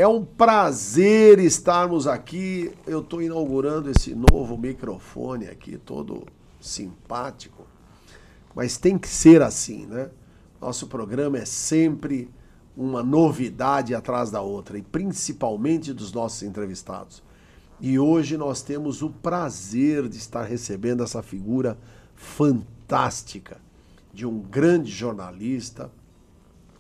É um prazer estarmos aqui. Eu estou inaugurando esse novo microfone aqui, todo simpático. Mas tem que ser assim, né? Nosso programa é sempre uma novidade atrás da outra, e principalmente dos nossos entrevistados. E hoje nós temos o prazer de estar recebendo essa figura fantástica de um grande jornalista.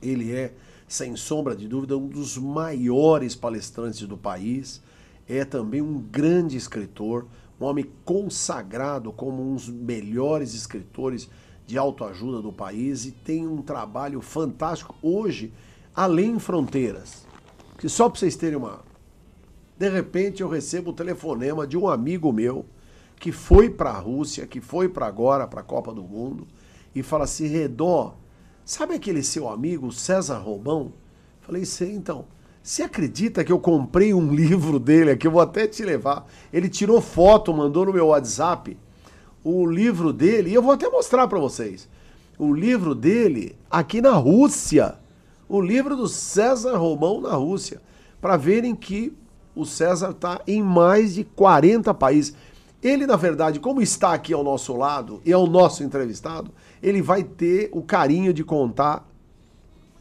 Ele é, sem sombra de dúvida, um dos maiores palestrantes do país. É também um grande escritor, um homem consagrado como um dos melhores escritores de autoajuda do país, e tem um trabalho fantástico hoje, além fronteiras. Que só para vocês terem uma... De repente eu recebo o telefonema de um amigo meu que foi para a Rússia, que foi para agora, para a Copa do Mundo, e fala assim: Redó, sabe aquele seu amigo César Romão? Falei: sei. Então, você acredita que eu comprei um livro dele aqui? Eu vou até te levar. Ele tirou foto, mandou no meu WhatsApp o livro dele, e eu vou até mostrar para vocês. O livro dele aqui na Rússia. O livro do César Romão na Rússia. Para verem que o César está em mais de 40 países. Ele, na verdade, como está aqui ao nosso lado e é o nosso entrevistado, ele vai ter o carinho de contar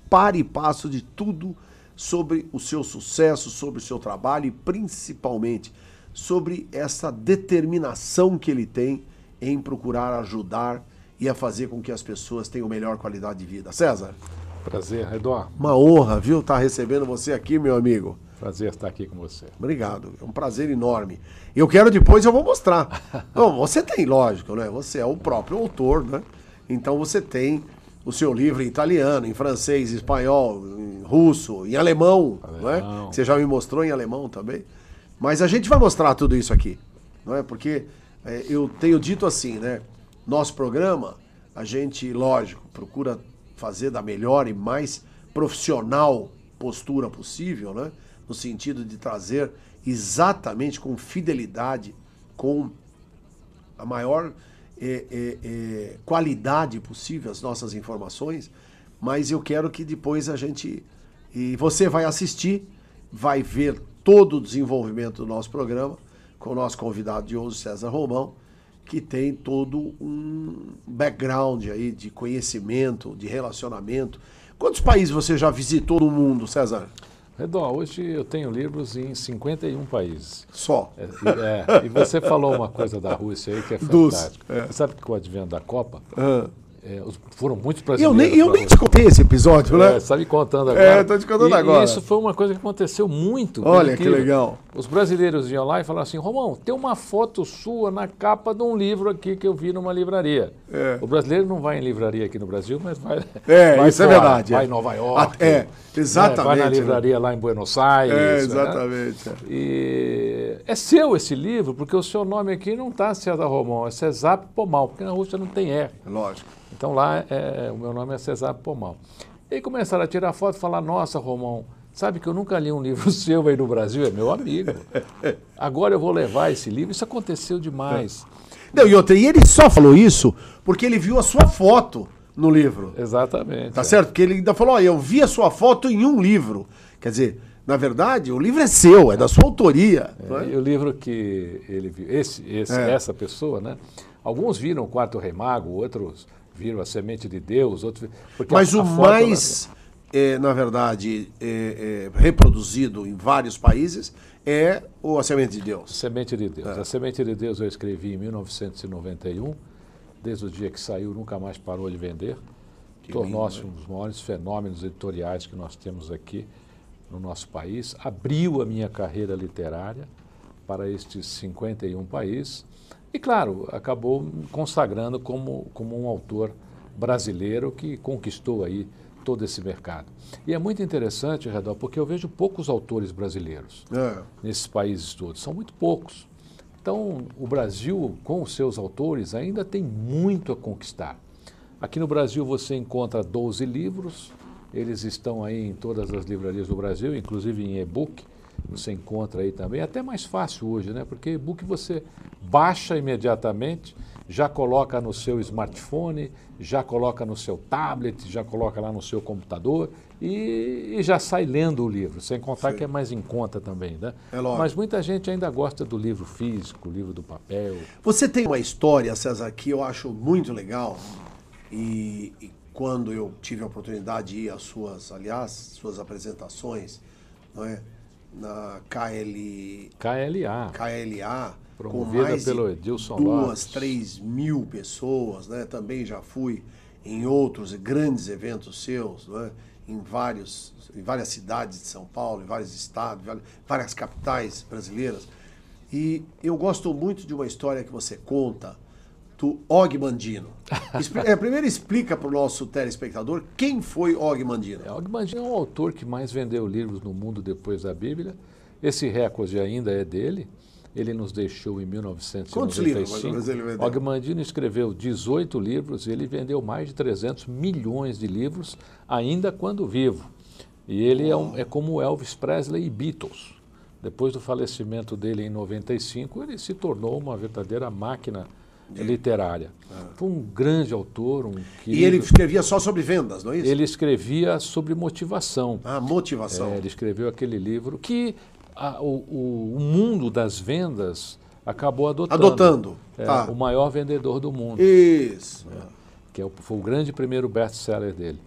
par e passo de tudo sobre o seu sucesso, sobre o seu trabalho e principalmente sobre essa determinação que ele tem em procurar ajudar e a fazer com que as pessoas tenham melhor qualidade de vida. César. Prazer, Redó. Uma honra, viu, estar recebendo você aqui, meu amigo. Prazer estar aqui com você. Obrigado, é um prazer enorme. Eu quero depois, eu vou mostrar. Bom, você tem, lógico, né? Você é o próprio autor, né? Então você tem o seu livro em italiano, em francês, em espanhol, em russo, em alemão, não é? Você já me mostrou em alemão também. Mas a gente vai mostrar tudo isso aqui, não é? Porque eu tenho dito assim, né? Nosso programa, a gente, lógico, procura fazer da melhor e mais profissional postura possível, né? No sentido de trazer exatamente com fidelidade, com a maior qualidade possível as nossas informações, mas eu quero que depois a gente... E você vai assistir, vai ver todo o desenvolvimento do nosso programa com o nosso convidado de hoje, César Romão, que tem todo um background aí de conhecimento, de relacionamento. Quantos países você já visitou no mundo, César? Redó, hoje eu tenho livros em 51 países. Só? E você falou uma coisa da Rússia aí que é fantástica. Você sabe que com o advento da Copa, foram muitos brasileiros. Eu nem te contei esse episódio, né? Você está me contando agora. Estou te contando agora. E isso foi uma coisa que aconteceu muito. Olha que legal. Os brasileiros iam lá e falavam assim: Romão, tem uma foto sua na capa de um livro aqui que eu vi numa livraria. O brasileiro não vai em livraria aqui no Brasil, mas vai. Vai isso fora, é verdade. Vai em Nova York. Exatamente. Vai na livraria lá em Buenos Aires. Exatamente. Né? E é seu esse livro, porque o seu nome aqui não está César Romão, é César Pomal, porque na Rússia não tem R. Lógico. Então lá o meu nome é César Pomal. E aí começaram a tirar foto e falar: nossa, Romão, sabe que eu nunca li um livro seu aí no Brasil? É meu amigo. Agora eu vou levar esse livro. Isso aconteceu demais. Não, e ele só falou isso porque ele viu a sua foto no livro. Exatamente. Tá certo? Porque ele ainda falou: eu vi a sua foto em um livro. Quer dizer, na verdade, o livro é seu, é da sua autoria. E o livro que ele viu, essa pessoa, né? Alguns viram o Quarto Rei Mago, outros viram A Semente de Deus, outros... Mas o mais, na verdade, reproduzido em vários países é A Semente de Deus. A Semente de Deus. A Semente de Deus eu escrevi em 1991, desde o dia que saiu, nunca mais parou de vender. Tornou-se um dos maiores fenômenos editoriais que nós temos aqui no nosso país. Abriu a minha carreira literária para estes 51 países. E, claro, acabou me consagrando como um autor brasileiro que conquistou aí todo esse mercado. E é muito interessante, Redó, porque eu vejo poucos autores brasileiros nesses países todos. São muito poucos. Então, o Brasil, com os seus autores, ainda tem muito a conquistar. Aqui no Brasil você encontra 12 livros, eles estão aí em todas as livrarias do Brasil, inclusive em e-book. Você encontra aí também, até mais fácil hoje, né? Porque e-book você baixa imediatamente, já coloca no seu smartphone, já coloca no seu tablet, já coloca lá no seu computador e já sai lendo o livro, sem contar que é mais em conta também, né? É lógico. Mas muita gente ainda gosta do livro físico, o livro do papel. Você tem uma história, César, que eu acho muito legal e quando eu tive a oportunidade de ir às suas, aliás, suas apresentações, não é? Na KLA, promovida com mais pelo de Edilson 2, Lopes. 3 mil pessoas, né? Também já fui em outros grandes eventos seus, não é? Em várias cidades de São Paulo, em vários estados, várias capitais brasileiras. E eu gosto muito de uma história que você conta do Og Mandino. Primeiro explica para o nosso telespectador quem foi Og Mandino. Og Mandino é o autor que mais vendeu livros no mundo depois da Bíblia. Esse recorde ainda é dele. Ele nos deixou em 1995. Quantos livros mais ou menos ele vendeu? Og Mandino escreveu 18 livros e ele vendeu mais de 300 milhões de livros ainda quando vivo. E ele é como Elvis Presley e Beatles. Depois do falecimento dele em 95, ele se tornou uma verdadeira máquina literária. Foi um grande autor, E ele escrevia só sobre vendas, não é isso? Ele escrevia sobre motivação. Motivação. Ele escreveu aquele livro que o mundo das vendas acabou adotando. Tá. O maior vendedor do mundo. Isso. Que foi o grande primeiro best-seller dele.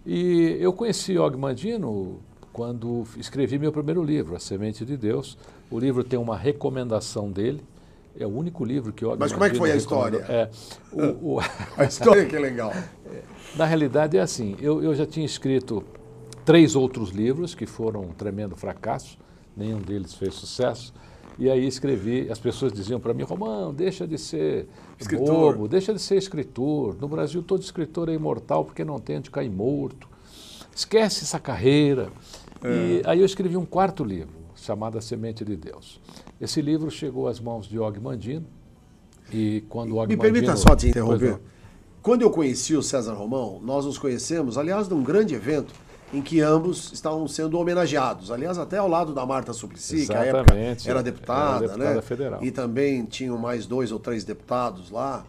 E eu conheci Og Mandino quando escrevi meu primeiro livro, A Semente de Deus. O livro tem uma recomendação dele. É o único livro que Og Mandino... Mas como é que foi a história? A história que é legal. Na realidade é assim, eu já tinha escrito 3 outros livros que foram um tremendo fracasso, nenhum deles fez sucesso. E aí escrevi, as pessoas diziam para mim, Romão, deixa de ser bobo, deixa de ser escritor. No Brasil todo escritor é imortal porque não tem de cair morto. Esquece essa carreira. E aí eu escrevi um 4º livro, chamado A Semente de Deus. Esse livro chegou às mãos de Og Mandino. E quando Og Mandino... permita só te interromper. Quando eu conheci o César Romão, nós nos conhecemos, aliás, num grande evento em que ambos estavam sendo homenageados. Aliás, até ao lado da Marta Suplicy, que à época era deputada, né? Federal. E também tinham mais 2 ou 3 deputados lá.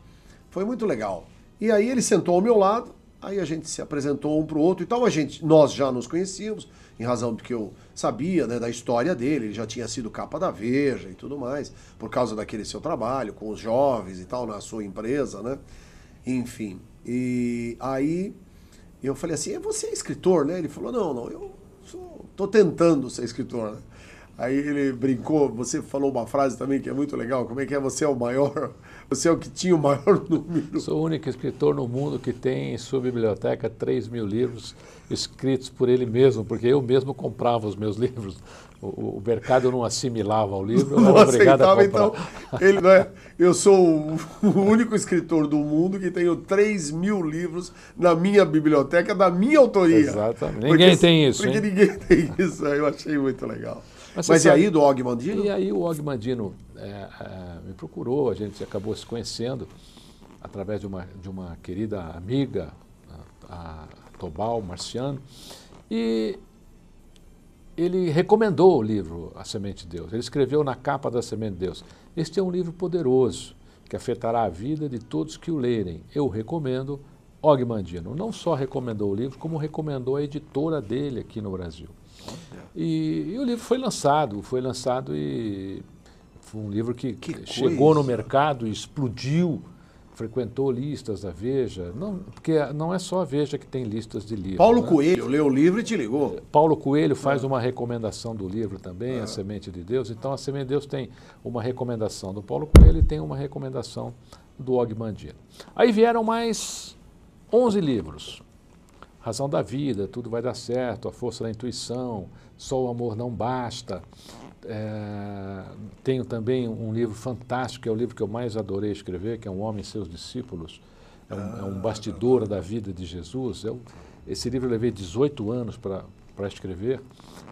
Foi muito legal. E aí ele sentou ao meu lado, aí a gente se apresentou um para o outro e tal. Nós já nos conhecíamos, em razão do que eu sabia, né, da história dele. Ele já tinha sido capa da Veja e tudo mais, por causa daquele seu trabalho com os jovens e tal, na sua empresa, né? Enfim. E aí eu falei assim, você é escritor, né? Ele falou, não, eu tô tentando ser escritor, né? Aí ele brincou, você falou uma frase também que é muito legal, como é que é? Você é o maior, você é o que tinha o maior número. Sou o único escritor no mundo que tem em sua biblioteca 3 mil livros escritos por ele mesmo, porque eu mesmo comprava os meus livros. O mercado não assimilava o livro, eu era obrigado a comprar. Então, ele, não é, eu sou o único escritor do mundo que tenho 3 mil livros na minha biblioteca, da minha autoria. Exatamente. Ninguém tem isso, porque hein? ninguém tem isso, eu achei muito legal. Mas e aí do Og Mandino? E aí o Og Mandino me procurou, a gente acabou se conhecendo através de uma querida amiga, a Tobal Marciano, e ele recomendou o livro A Semente de Deus. Ele escreveu na capa da Semente de Deus, este é um livro poderoso, que afetará a vida de todos que o lerem. Eu recomendo Og Mandino. Não só recomendou o livro, como recomendou a editora dele aqui no Brasil. E o livro foi lançado e foi um livro que chegou no mercado e explodiu, frequentou listas da Veja, porque não é só a Veja que tem listas de livros. Paulo Coelho leu o livro e te ligou. Paulo Coelho faz uma recomendação do livro também, A Semente de Deus. Então, A Semente de Deus tem uma recomendação do Paulo Coelho e tem uma recomendação do Og Mandino. Aí vieram mais 11 livros. Razão da Vida, Tudo Vai Dar Certo, A Força da Intuição, Só o Amor Não Basta. Tenho também um livro fantástico, que é o livro que eu mais adorei escrever, que é Um Homem e Seus Discípulos. É um bastidor da vida de Jesus. Esse livro eu levei 18 anos para escrever.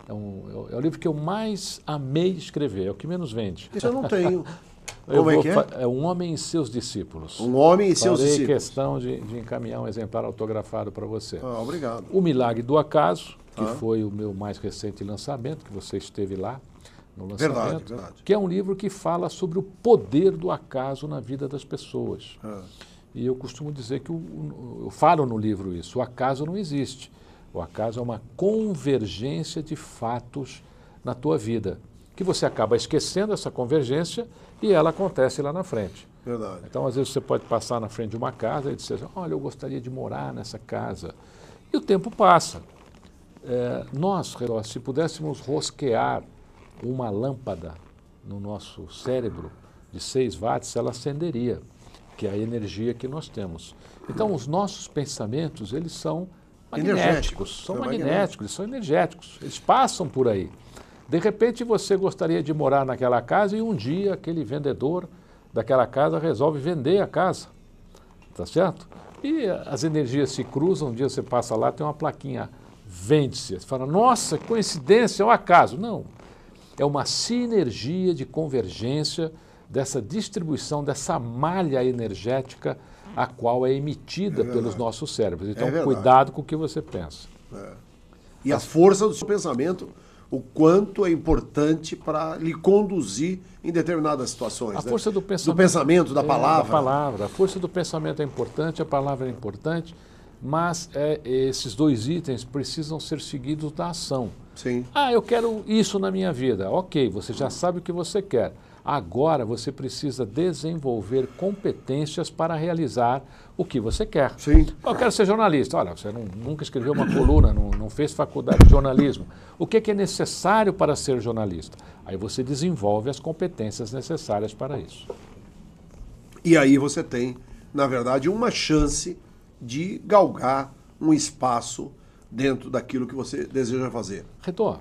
É o livro que eu mais amei escrever, é o que menos vende. Isso eu não tenho. Como é que é? É Um Homem e Seus Discípulos. Um Homem e Seus Farei Discípulos. Questão de encaminhar um exemplar autografado para você. Obrigado. O Milagre do Acaso, que foi o meu mais recente lançamento, que você esteve lá no lançamento, Verdade. que é um livro que fala sobre o poder do acaso na vida das pessoas. E eu costumo dizer que eu falo no livro isso, o acaso não existe. O acaso é uma convergência de fatos na tua vida, que você acaba esquecendo essa convergência e ela acontece lá na frente. Verdade. Então, às vezes, você pode passar na frente de uma casa e dizer assim, olha, eu gostaria de morar nessa casa. E o tempo passa. Nós, se pudéssemos rosquear uma lâmpada no nosso cérebro de 6 watts, ela acenderia, que é a energia que nós temos. Então, os nossos pensamentos, eles são magnéticos, eles são energéticos, eles passam por aí. De repente, você gostaria de morar naquela casa e um dia aquele vendedor daquela casa resolve vender a casa, tá certo? E as energias se cruzam, um dia você passa lá, tem uma plaquinha, vende-se. Você fala, nossa, coincidência, é um acaso. Não, é uma sinergia de convergência dessa distribuição, dessa malha energética a qual é emitida pelos nossos cérebros. Então, cuidado com o que você pensa. E a força do seu pensamento, o quanto é importante para lhe conduzir em determinadas situações. A força do pensamento, da palavra. Da palavra. A força do pensamento é importante, a palavra é importante, mas esses 2 itens precisam ser seguidos da ação. Sim. Ah, eu quero isso na minha vida. Ok, você já sabe o que você quer. Agora você precisa desenvolver competências para realizar o que você quer. Sim. Eu quero ser jornalista. Olha, você nunca escreveu uma coluna, não fez faculdade de jornalismo. O que é necessário para ser jornalista? Aí você desenvolve as competências necessárias para isso. E aí você tem, na verdade, uma chance de galgar um espaço dentro daquilo que você deseja fazer. Retorno.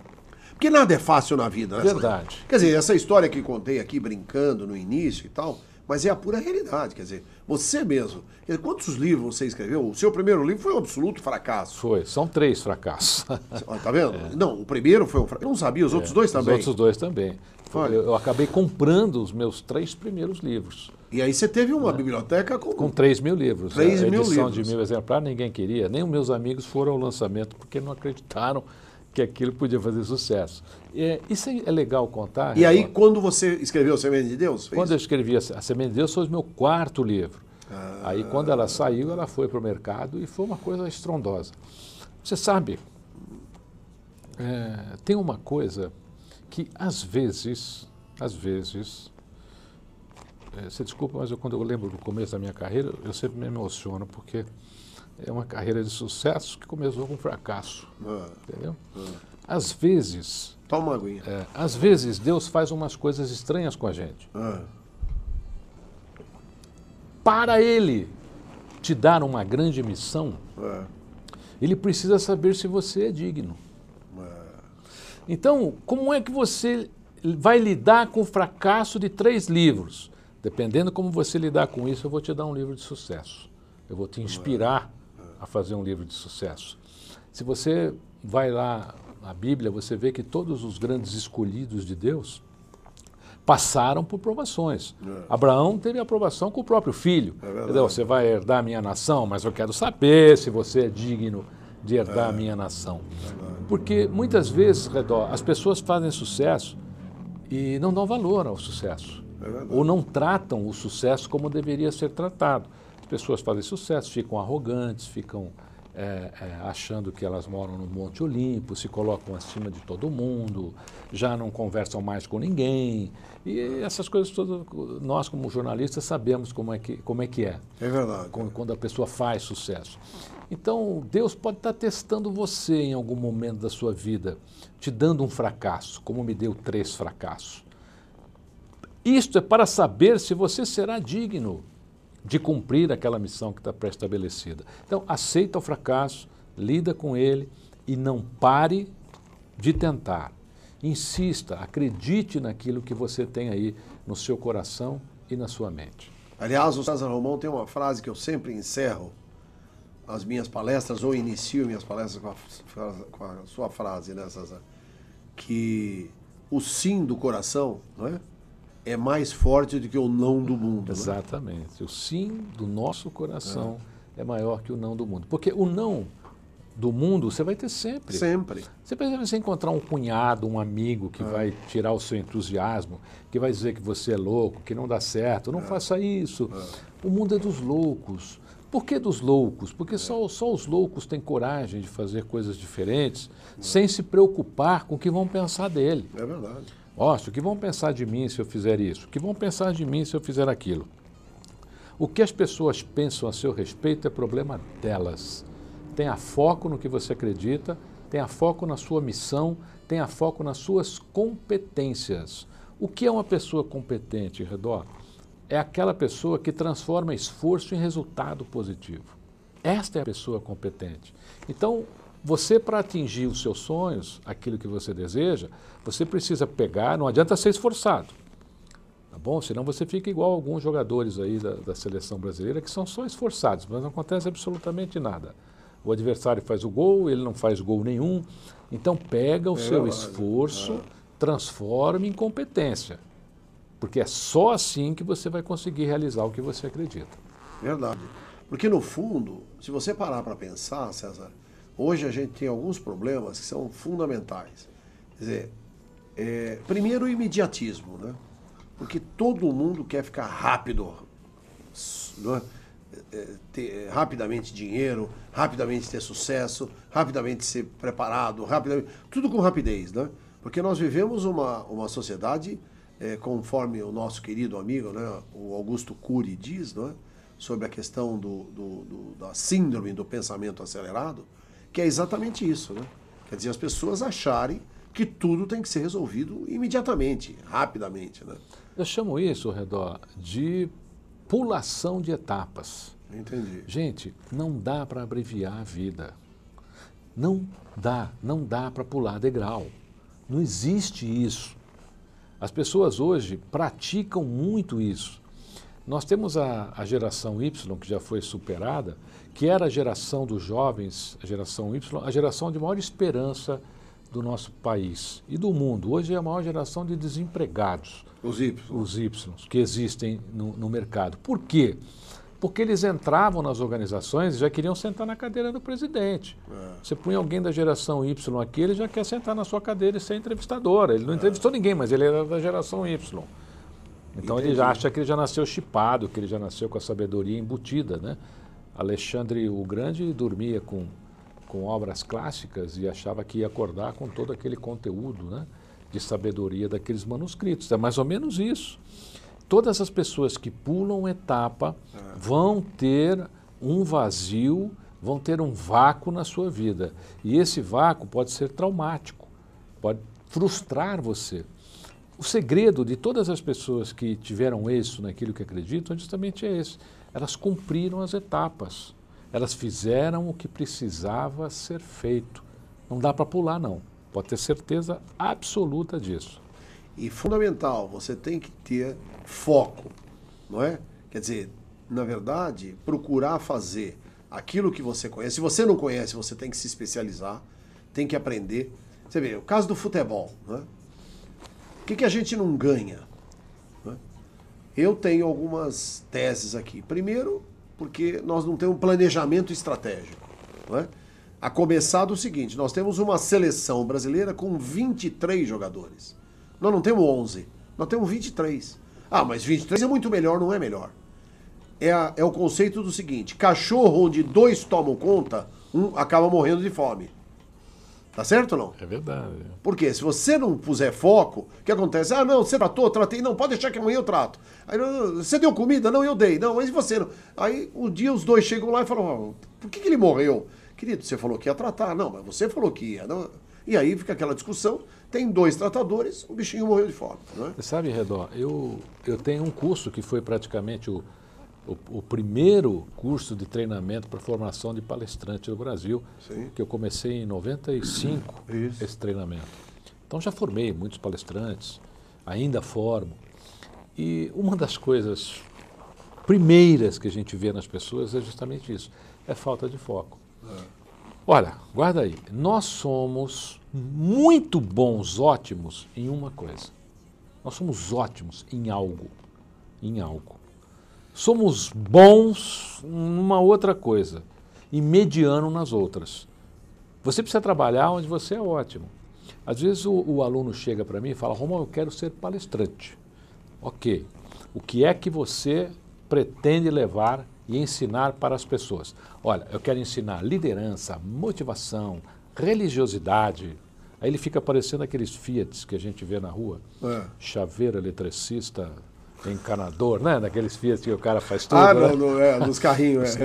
Porque nada é fácil na vida, né? Verdade. Quer dizer, essa história que contei aqui, brincando no início e tal, mas é a pura realidade. Quer dizer, você mesmo, quantos livros você escreveu? O seu primeiro livro foi um absoluto fracasso. Foi, são 3 fracassos. Tá vendo? Não, o primeiro foi um fracasso. Eu não sabia, os outros 2 também. Os outros 2 também. Eu acabei comprando os meus 3 primeiros livros. E aí você teve uma biblioteca com 3.000 livros. 3.000 edição livros. de 1.000 exemplares ninguém queria. Nem os meus amigos foram ao lançamento porque não acreditaram que aquilo podia fazer sucesso. Isso é legal contar. E aí, quando você escreveu Semente de Deus? Quando eu escrevi a Semente de Deus, foi o meu 4º livro. Aí, quando ela saiu, ela foi para o mercado e foi uma coisa estrondosa. Você sabe, tem uma coisa que, às vezes, você desculpa, mas quando eu lembro do começo da minha carreira, eu sempre me emociono, porque é uma carreira de sucesso que começou com fracasso. Entendeu? Às vezes... Toma uma aguinha. Às vezes, Deus faz umas coisas estranhas com a gente. Para Ele te dar uma grande missão, Ele precisa saber se você é digno. Então, como é que você vai lidar com o fracasso de 3 livros? Dependendo como você lidar com isso, eu vou te dar um livro de sucesso. Eu vou te inspirar a fazer um livro de sucesso. Se você vai lá na Bíblia, você vê que todos os grandes escolhidos de Deus passaram por provações. Abraão teve aprovação com o próprio filho. Você vai herdar a minha nação, mas eu quero saber se você é digno de herdar a minha nação. Porque muitas vezes, as pessoas fazem sucesso e não dão valor ao sucesso. Ou não tratam o sucesso como deveria ser tratado. As pessoas fazem sucesso, ficam arrogantes, ficam achando que elas moram no Monte Olimpo, se colocam acima de todo mundo, já não conversam mais com ninguém. E essas coisas todas, nós como jornalistas sabemos como é que é. É verdade. Quando a pessoa faz sucesso. Então, Deus pode estar testando você em algum momento da sua vida, te dando um fracasso, como me deu 3 fracassos. Isto é para saber se você será digno de cumprir aquela missão que está pré-estabelecida. Então, aceita o fracasso, lida com ele e não pare de tentar. Insista, acredite naquilo que você tem aí no seu coração e na sua mente. Aliás, o César Romão tem uma frase que eu sempre encerro as minhas palestras, ou inicio minhas palestras com a sua frase, né, César? Que o sim do coração, não é? É mais forte do que o não do mundo. Exatamente. Né? O sim do nosso coração é maior que o não do mundo. Porque o não do mundo, você vai ter sempre. Sempre. Você precisa encontrar um cunhado, um amigo que vai tirar o seu entusiasmo, que vai dizer que você é louco, que não dá certo, não faça isso. O mundo é dos loucos. Por que dos loucos? Porque só os loucos têm coragem de fazer coisas diferentes sem se preocupar com o que vão pensar dele. É verdade. Nossa, o que vão pensar de mim se eu fizer isso? O que vão pensar de mim se eu fizer aquilo? O que as pessoas pensam a seu respeito é problema delas. Tenha foco no que você acredita, tenha foco na sua missão, tenha foco nas suas competências. O que é uma pessoa competente, Redó? É aquela pessoa que transforma esforço em resultado positivo. Esta é a pessoa competente. Então, você, para atingir os seus sonhos, aquilo que você deseja, você precisa pegar, não adianta ser esforçado. Tá bom? Senão você fica igual a alguns jogadores aí da seleção brasileira que são só esforçados, mas não acontece absolutamente nada. O adversário faz o gol, ele não faz gol nenhum. Então pega o seu esforço, transforme em competência. Porque é só assim que você vai conseguir realizar o que você acredita. Verdade. Porque no fundo, se você parar para pensar, César, hoje a gente tem alguns problemas que são fundamentais. Quer dizer, primeiro o imediatismo, né? Porque todo mundo quer ficar rápido, né? Ter rapidamente dinheiro, rapidamente ter sucesso, rapidamente ser preparado, rapidamente, tudo com rapidez, né? Porque nós vivemos uma sociedade, conforme o nosso querido amigo, né, o Augusto Cury diz, né, sobre a questão da síndrome do pensamento acelerado, que é exatamente isso, né? Quer dizer, as pessoas acharem que tudo tem que ser resolvido imediatamente, rapidamente, né? Eu chamo isso, Redó, de pulação de etapas. Entendi. Gente, não dá para abreviar a vida. Não dá para pular degrau. Não existe isso. As pessoas hoje praticam muito isso. Nós temos a geração Y, que já foi superada, que era a geração dos jovens, a geração Y, a geração de maior esperança do nosso país e do mundo. Hoje é a maior geração de desempregados. Os Y. Os Y, que existem no mercado. Por quê? Porque eles entravam nas organizações e já queriam sentar na cadeira do presidente. Você põe alguém da geração Y aqui, ele já quer sentar na sua cadeira e ser entrevistador. Ele não entrevistou ninguém, mas ele era da geração Y. Então ele já acha que ele já nasceu chipado, que ele já nasceu com a sabedoria embutida, né? Alexandre o Grande dormia com obras clássicas e achava que ia acordar com todo aquele conteúdo, né, de sabedoria daqueles manuscritos. É mais ou menos isso. Todas as pessoas que pulam etapa vão ter um vazio, vão ter um vácuo na sua vida. E esse vácuo pode ser traumático, pode frustrar você. O segredo de todas as pessoas que tiveram êxito naquilo que acreditam justamente é esse. Elas cumpriram as etapas. Elas fizeram o que precisava ser feito. Não dá para pular, não. Pode ter certeza absoluta disso. E fundamental, você tem que ter foco, não é? Quer dizer, na verdade, procurar fazer aquilo que você conhece. Se você não conhece, você tem que se especializar, tem que aprender. Você vê, o caso do futebol, né? O que a gente não ganha? Né? Eu tenho algumas teses aqui. Primeiro, porque nós não temos um planejamento estratégico. Não é? A começar do seguinte, nós temos uma seleção brasileira com 23 jogadores. Nós não temos 11, nós temos 23. Ah, mas 23 é muito melhor, não é melhor. É o conceito do seguinte, cachorro onde 2 tomam conta, um acaba morrendo de fome. Tá certo ou não? É verdade. Porque se você não puser foco, o que acontece? Ah, não, você tratou, tratei. Não, pode deixar que amanhã eu trato. Aí, você deu comida? Não, eu dei. Não, mas e você não? Aí um dia os dois chegam lá e falam, por que ele morreu? Querido, você falou que ia tratar. Não, mas você falou que ia. Não. E aí fica aquela discussão, tem 2 tratadores, o bichinho morreu de fome. Não é? Você sabe, Redó, eu tenho um curso que foi praticamente o primeiro curso de treinamento para formação de palestrante do Brasil, Sim. que eu comecei em 95, Isso. esse treinamento. Então já formei muitos palestrantes, ainda formo. E uma das coisas primeiras que a gente vê nas pessoas é justamente isso, é falta de foco. Olha, guarda aí, nós somos muito bons, ótimos em uma coisa. Nós somos ótimos em algo, Somos bons numa outra coisa e mediano nas outras. Você precisa trabalhar onde você é ótimo. Às vezes o aluno chega para mim e fala, Romão, eu quero ser palestrante. Ok. O que é que você pretende levar e ensinar para as pessoas? Olha, eu quero ensinar liderança, motivação, religiosidade. Aí ele fica parecendo aqueles Fiats que a gente vê na rua. Chaveiro, eletricista, encanador, né? Daqueles Fiat que o cara faz tudo. Nos carrinhos.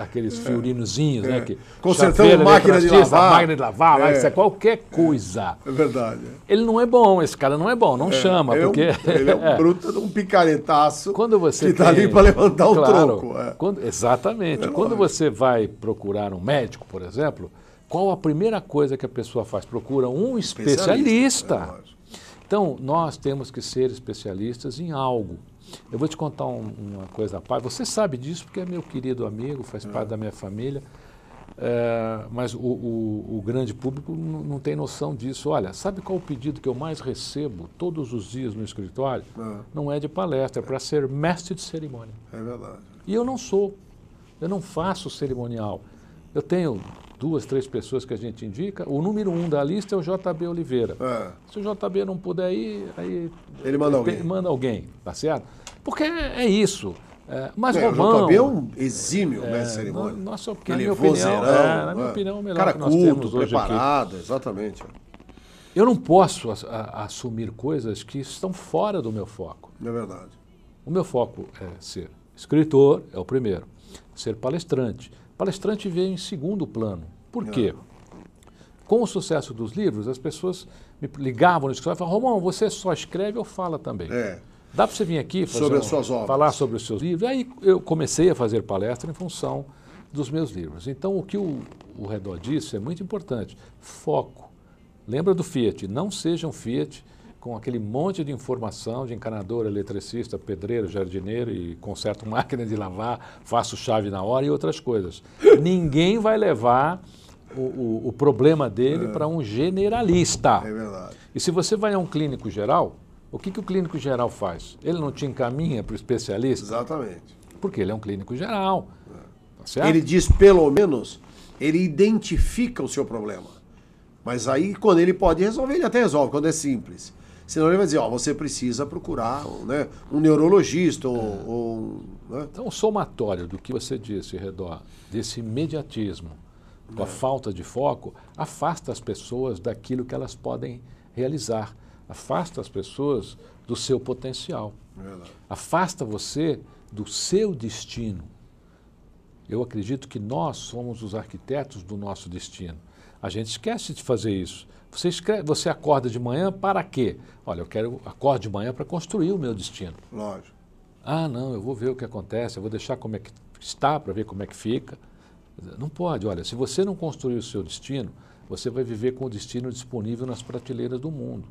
Aqueles fiorinozinhos, né? Que consertando máquina de lavar. Máquina de lavar, isso é qualquer coisa. É verdade. Ele não é bom, esse cara não é bom, não chama, porque... Ele é um bruto de um picaretaço quando você que está ali para levantar o tronco. Exatamente. Quando você vai procurar um médico, por exemplo, qual a primeira coisa que a pessoa faz? Procura um especialista. Então, nós temos que ser especialistas em algo. Eu vou te contar uma coisa à parte. Você sabe disso porque é meu querido amigo, faz parte da minha família, mas o grande público não tem noção disso. Olha, sabe qual o pedido que eu mais recebo todos os dias no escritório? Não é de palestra, é para ser mestre de cerimônia. É verdade. E eu não sou. Eu não faço cerimonial. Eu tenho 2, 3 pessoas que a gente indica. O número 1 da lista é o JB Oliveira. Se o JB não puder ir, aí ele manda alguém. Ele manda alguém, tá certo? Porque é isso. Mas Romão... O JB é um exímio mestre de cerimônia. Na minha opinião, na minha opinião, o melhor cara que nós culto, temos hoje preparado, aqui. exatamente. Eu não posso assumir coisas que estão fora do meu foco. É verdade. O meu foco é ser escritor, é o primeiro. Ser palestrante. Palestrante veio em segundo plano. Por quê? Com o sucesso dos livros, as pessoas me ligavam no escritório e falavam, Romão, você só escreve ou fala também? Dá para você vir aqui sobre as suas obras, falar sobre os seus livros? Aí eu comecei a fazer palestra em função dos meus livros. Então, o que o Redó disse é muito importante. Foco. Lembra do Fiat. Não seja um Fiat com aquele monte de informação de encanador, eletricista, pedreiro, jardineiro e conserto máquina de lavar, faço chave na hora e outras coisas. Ninguém vai levar o problema dele para um generalista. É verdade. E se você vai a um clínico geral, o que o clínico geral faz? Ele não te encaminha para o especialista? Exatamente. Porque ele é um clínico geral. Tá certo? Ele diz, pelo menos, ele identifica o seu problema. Mas aí, quando ele pode resolver, ele até resolve, quando é simples. Senão ele vai dizer, você precisa procurar um neurologista né? Então, o somatório do que você disse, Redó, desse imediatismo, com a falta de foco, afasta as pessoas daquilo que elas podem realizar. Afasta as pessoas do seu potencial. Afasta você do seu destino. Eu acredito que nós somos os arquitetos do nosso destino. A gente esquece de fazer isso. Você acorda de manhã para quê? Olha, eu acordo de manhã para construir o meu destino. Lógico. Não, eu vou ver o que acontece, eu vou deixar como é que está para ver como é que fica. Não pode, olha, se você não construir o seu destino, você vai viver com o destino disponível nas prateleiras do mundo.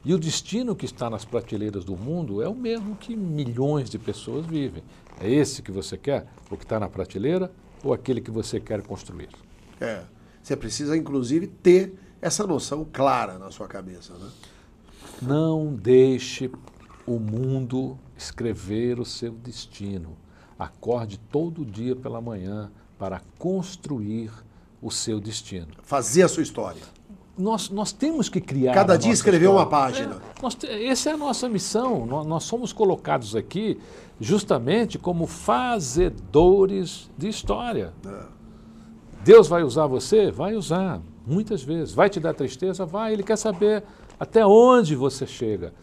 E o destino que está nas prateleiras do mundo é o mesmo que milhões de pessoas vivem. É esse que você quer? O que está na prateleira ou aquele que você quer construir? Você precisa, inclusive, ter essa noção clara na sua cabeça, né? Não deixe o mundo escrever o seu destino. Acorde todo dia pela manhã para construir o seu destino. Fazer a sua história. Nós temos que criar. Cada dia escrever uma página. Essa é a nossa missão. Nós somos colocados aqui justamente como fazedores de história. Deus vai usar você? Vai usar, muitas vezes. Vai te dar tristeza? Vai. Ele quer saber até onde você chega.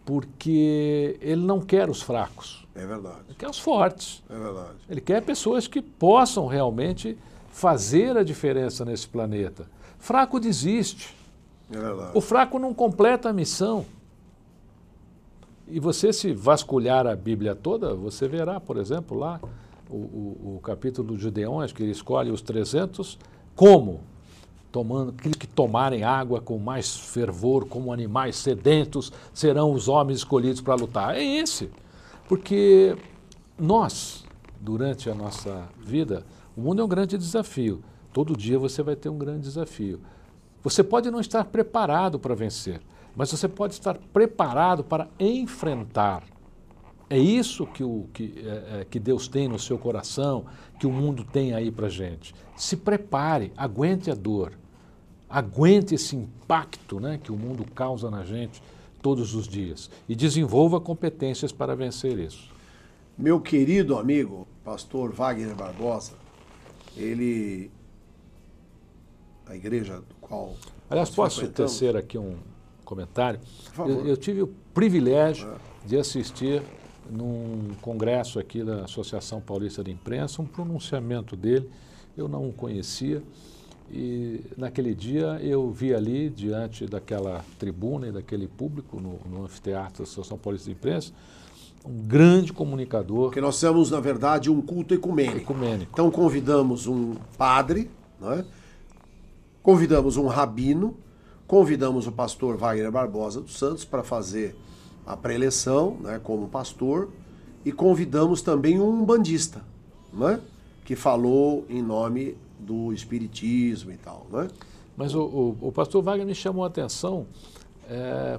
Porque ele não quer os fracos. É verdade. Ele quer os fortes. É verdade. Ele quer pessoas que possam realmente fazer a diferença nesse planeta. Fraco desiste. É verdade. O fraco não completa a missão. E você, se vasculhar a Bíblia toda, você verá, por exemplo, lá o capítulo dos Gideões, que ele escolhe os 300, como? Aqueles que tomarem água com mais fervor, como animais sedentos, serão os homens escolhidos para lutar. É esse. Porque nós, durante a nossa vida, o mundo é um grande desafio. Todo dia você vai ter um grande desafio. Você pode não estar preparado para vencer, mas você pode estar preparado para enfrentar É isso que Deus tem no seu coração, que o mundo tem aí para a gente. Se prepare, aguente a dor, aguente esse impacto, né, que o mundo causa na gente todos os dias e desenvolva competências para vencer isso. Meu querido amigo, pastor Wagner Barbosa, a igreja do qual... Aliás, posso tecer aqui um comentário? Por favor. Eu tive o privilégio de assistir num congresso aqui da Associação Paulista de Imprensa, um pronunciamento dele, eu não o conhecia, e naquele dia eu vi ali, diante daquela tribuna e daquele público no anfiteatro da Associação Paulista de Imprensa, um grande comunicador. Porque nós temos, na verdade, um culto ecumênico. Então convidamos um padre, né? Convidamos um rabino, convidamos o pastor Wagner Barbosa dos Santos para fazer a preleção, né, como pastor, e convidamos também um umbandista, né, que falou em nome do espiritismo e tal. Né? Mas o pastor Wagner me chamou a atenção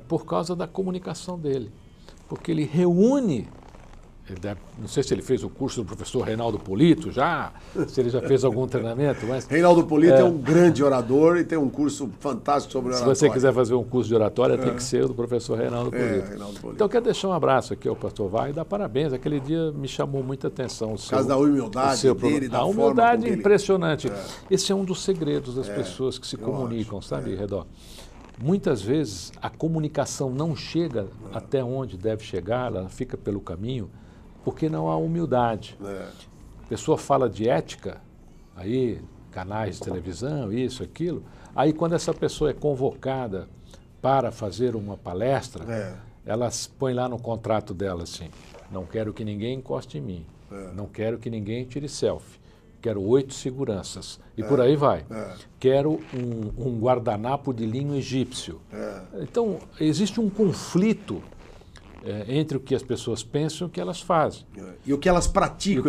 por causa da comunicação dele, porque ele reúne, não sei se ele fez o curso do professor Reinaldo Polito já, se ele já fez algum treinamento, mas... Reinaldo Polito é um grande orador e tem um curso fantástico sobre oratória. Se você quiser fazer um curso de oratória, tem que ser o do professor Reinaldo Polito. Reinaldo Polito. Então, eu quero deixar um abraço aqui ao pastor Wagner e dar parabéns. Aquele dia me chamou muita atenção. Por causa da humildade dele, da forma. A humildade impressionante. Esse é um dos segredos das pessoas que se comunicam, sabe, Redó? Muitas vezes a comunicação não chega até onde deve chegar, ela fica pelo caminho, porque não há humildade. A pessoa fala de ética, aí canais de televisão, isso, aquilo, aí quando essa pessoa é convocada para fazer uma palestra, elas põem lá no contrato dela assim, não quero que ninguém encoste em mim, não quero que ninguém tire selfie, quero 8 seguranças, e por aí vai. Quero um guardanapo de linho egípcio. Então, existe um conflito entre o que as pessoas pensam e o que elas fazem. E o que elas praticam.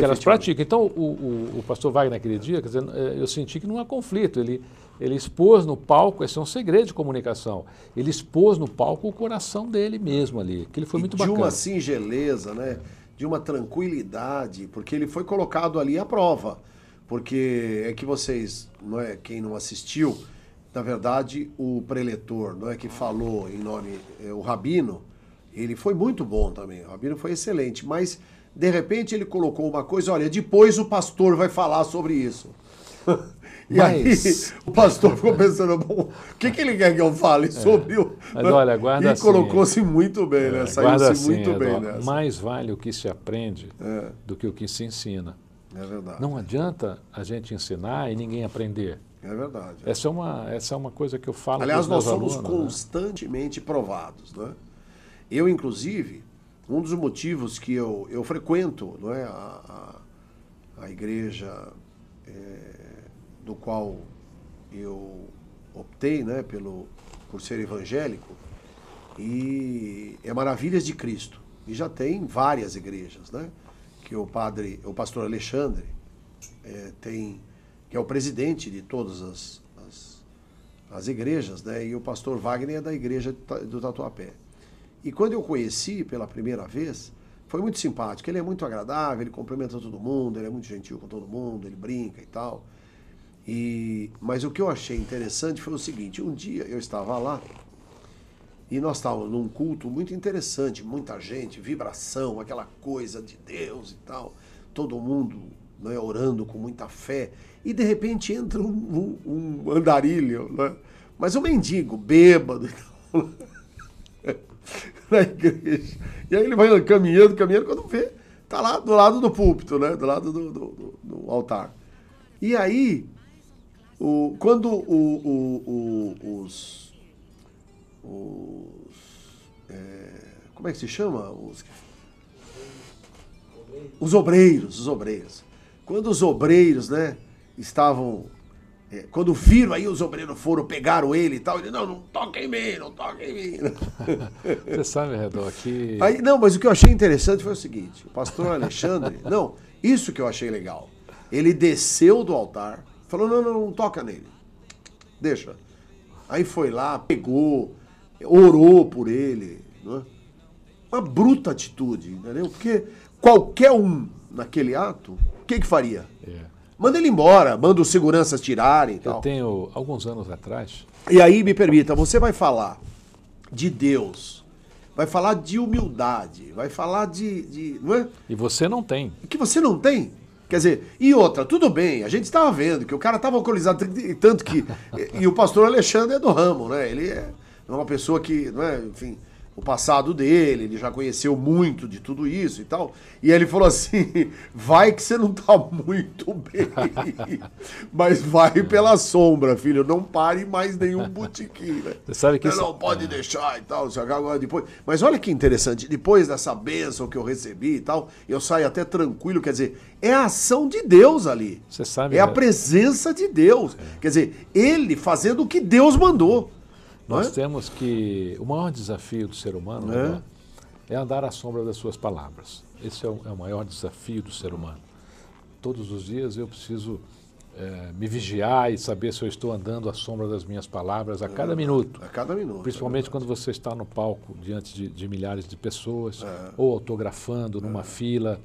Então, o pastor Wagner, naquele dia, quer dizer, eu senti que não há conflito. Ele expôs no palco, esse é um segredo de comunicação, ele expôs no palco o coração dele mesmo ali, que ele foi muito bacana. De uma singeleza, né? De uma tranquilidade, porque ele foi colocado ali à prova. Porque é que vocês, não é, quem não assistiu, na verdade, o preletor, não é, que falou em nome, o rabino, ele foi muito bom também, o rabino foi excelente, mas de repente ele colocou uma coisa, olha, depois o pastor vai falar sobre isso. Aí o pastor ficou pensando, bom, o que ele quer que eu fale sobre o... Mas olha, guarda assim. E colocou-se muito bem, né? Saiu-se assim, muito bem nessa. Mais vale o que se aprende do que o que se ensina. É verdade. Não adianta a gente ensinar e ninguém aprender. É verdade. Essa é uma coisa que eu falo. Aliás, nós somos alunos, constantemente provados, né? Eu, inclusive, um dos motivos que eu frequento, não é, a igreja do qual eu optei, né, por ser evangélico, e é Maravilhas de Cristo. E já tem várias igrejas, né? Que o pastor Alexandre que é o presidente de todas as igrejas, né? E o pastor Wagner é da igreja do Tatuapé. E quando eu conheci pela primeira vez, foi muito simpático. Ele é muito agradável, ele cumprimenta todo mundo, ele é muito gentil com todo mundo, ele brinca e tal. Mas o que eu achei interessante foi o seguinte, um dia eu estava lá e nós estávamos num culto muito interessante, muita gente, vibração, aquela coisa de Deus e tal, todo mundo, né, orando com muita fé, e de repente entra um andarilho, né, mas um mendigo, bêbado e tal, na igreja. E aí ele vai caminhando, quando vê, tá lá do lado do púlpito, né, do lado do altar. E aí, quando como é que se chama? Os obreiros. Quando os obreiros, né, estavam... quando viram aí, os obreiros pegaram ele e tal, ele, não toca em mim, não toca em mim. Você sabe, Redó, que... Aí, não, mas o que eu achei interessante foi o seguinte, o pastor Alexandre, isso que eu achei legal, ele desceu do altar, falou, não toca nele, deixa. Aí foi lá, pegou, orou por ele, né? uma bruta atitude, entendeu? Porque qualquer um naquele ato, o que faria? Manda ele embora, manda os seguranças tirarem e tal. Eu tenho, alguns anos atrás... E aí, me permita, você vai falar de Deus, vai falar de humildade, vai falar de não é? E você não tem. Que você não tem. Quer dizer, e outra, tudo bem, a gente estava vendo que o cara estava alcoolizado, tanto que... E o pastor Alexandre é do ramo, né? Ele é uma pessoa que, não é, enfim... O passado dele, ele já conheceu muito de tudo isso e tal. E ele falou assim, vai que você não tá muito bem, mas vai pela sombra, filho, não pare mais nenhum botequim, né? Você sabe que não pode deixar e tal, agora depois. Mas olha que interessante, depois dessa bênção que eu recebi e tal, eu saio até tranquilo, quer dizer, é a ação de Deus ali. Você sabe, é a presença de Deus. Quer dizer, ele fazendo o que Deus mandou. Nós temos que... O maior desafio do ser humano é andar à sombra das suas palavras. Esse é o maior desafio do ser humano. Todos os dias eu preciso me vigiar e saber se eu estou andando à sombra das minhas palavras a cada minuto. A cada minuto. Principalmente quando você está no palco diante de milhares de pessoas, ou autografando numa fila.